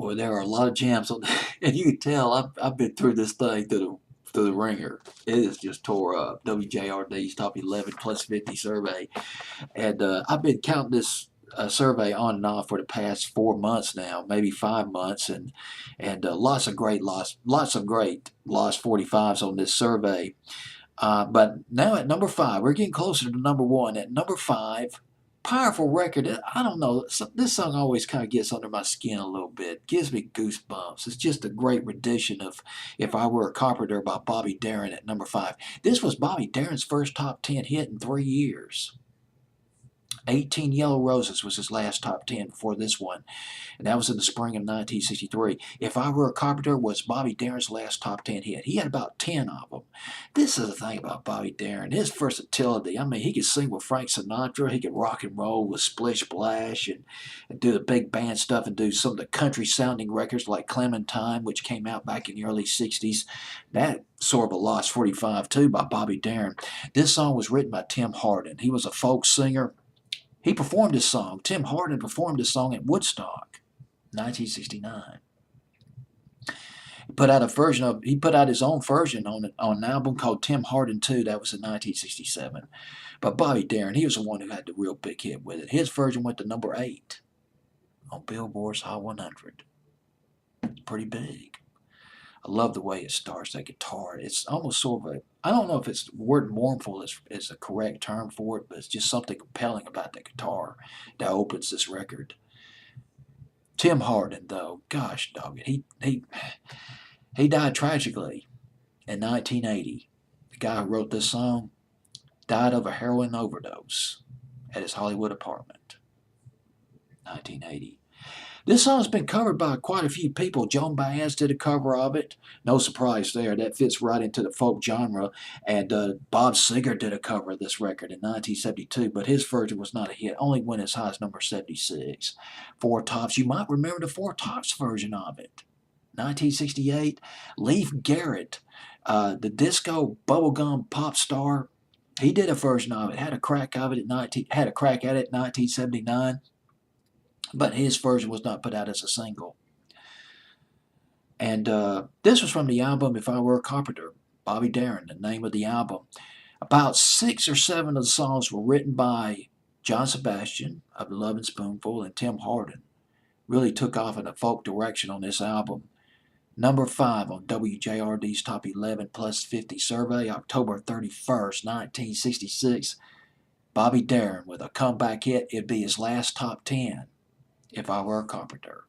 Boy, there are a lot of jams on, and you can tell I've been through this thing through the ringer. It is just tore up. WJRD's top 11 plus 50 survey, and I've been counting this survey on and off for the past 4 months now, maybe 5 months, and lots of great lost 45s on this survey. But now at number five, we're getting closer to number one. At number five, powerful record. I don't know. This song always kind of gets under my skin a little bit. Gives me goosebumps. It's just a great rendition of "If I Were a Carpenter" by Bobby Darin at number five. This was Bobby Darin's first top 10 hit in 3 years. 18 Yellow Roses was his last top 10 before this one, and that was in the spring of 1963. If I Were a Carpenter was Bobby Darin's last top 10 hit. He had about 10 of them. This is the thing about Bobby Darin, his versatility. I mean, he could sing with Frank Sinatra, he could rock and roll with Splish Splash, and do the big band stuff, and do some of the country sounding records like Clementine, which came out back in the early 60s. That sort of a lost 45 too by Bobby Darin. This song was written by Tim Hardin. He was a folk singer. He performed this song. Tim Hardin performed this song at Woodstock, 1969. He put out his own version on an album called Tim Hardin 2. That was in 1967. But Bobby Darin, he was the one who had the real big hit with it. His version went to number 8 on Billboard's Hot 100. Pretty big. I love the way it starts, that guitar. It's almost sort of I don't know if it's the word mournful is the correct term for it, but it's just something compelling about the guitar that opens this record. Tim Hardin, though, gosh dog it, he died tragically in 1980. The guy who wrote this song died of a heroin overdose at his Hollywood apartment. 1980. This song's been covered by quite a few people. Joan Baez did a cover of it. No surprise there. That fits right into the folk genre. And Bob Seger did a cover of this record in 1972, but his version was not a hit. Only went as high as number 76. Four Tops. You might remember the Four Tops version of it. 1968. Leif Garrett, the disco bubblegum pop star, he did a version of it. Had a crack at it in 1979. But his version was not put out as a single. And this was from the album If I Were a Carpenter, Bobby Darin, the name of the album. About 6 or 7 of the songs were written by John Sebastian of the Lovin' Spoonful, and Tim Hardin. Really took off in a folk direction on this album. Number 5 on WJRD's Top 11 Plus 50 survey, October 31st, 1966. Bobby Darin with a comeback hit. It'd be his last top 10. If I Were a Carpenter.